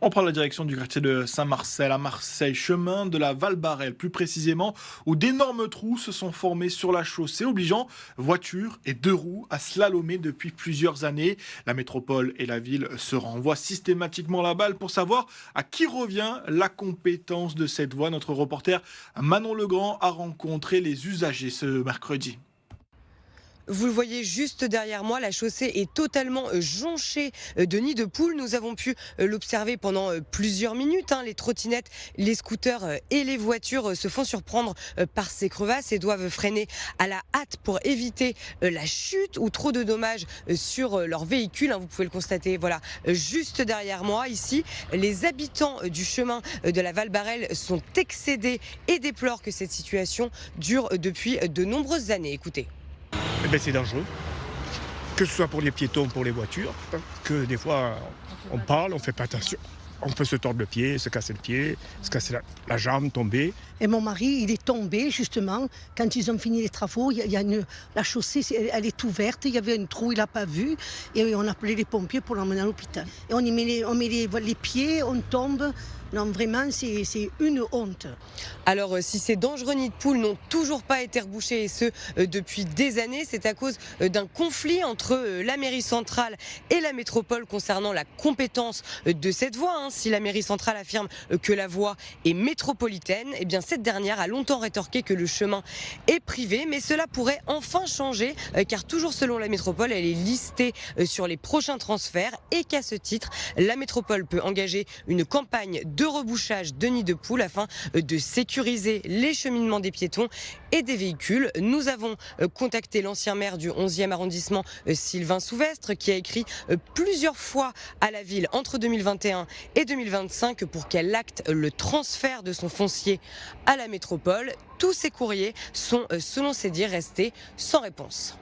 On prend la direction du quartier de Saint-Marcel à Marseille, chemin de la Val-Barrel plus précisément, où d'énormes trous se sont formés sur la chaussée, obligeant voitures et deux roues à slalomer depuis plusieurs années. La métropole et la ville se renvoient systématiquement la balle pour savoir à qui revient la compétence de cette voie. Notre reporter Manon Legrand a rencontré les usagers ce mercredi. Vous le voyez juste derrière moi, la chaussée est totalement jonchée de nids de poules. Nous avons pu l'observer pendant plusieurs minutes. Les trottinettes, les scooters et les voitures se font surprendre par ces crevasses et doivent freiner à la hâte pour éviter la chute ou trop de dommages sur leur véhicule. Vous pouvez le constater, voilà, juste derrière moi. Ici, les habitants du chemin de la Val-Barrel sont excédés et déplorent que cette situation dure depuis de nombreuses années. Écoutez. Eh ben, c'est dangereux, que ce soit pour les piétons, pour les voitures, que des fois on parle, on fait pas attention. On peut se tordre le pied, se casser le pied, se casser la jambe, tomber. Et mon mari, il est tombé justement quand ils ont fini les travaux. La chaussée, elle est ouverte, il y avait un trou, il n'a pas vu. Et on a appelé les pompiers pour l'emmener à l'hôpital. Et on met les pieds, on tombe. Non, vraiment, c'est une honte. Alors, si ces dangereux nids de poules n'ont toujours pas été rebouchés, et ce, depuis des années, c'est à cause d'un conflit entre la mairie centrale et la métropole concernant la compétence de cette voie. Si la mairie centrale affirme que la voie est métropolitaine, eh bien cette dernière a longtemps rétorqué que le chemin est privé, mais cela pourrait enfin changer, car toujours selon la métropole, elle est listée sur les prochains transferts et qu'à ce titre, la métropole peut engager une campagne de rebouchage de nids de poules afin de sécuriser les cheminements des piétons et des véhicules. Nous avons contacté l'ancien maire du 11e arrondissement, Sylvain Souvestre, qui a écrit plusieurs fois à la ville entre 2021 et 2025 pour qu'elle acte le transfert de son foncier à la métropole. Tous ces courriers sont, selon ses dires, restés sans réponse.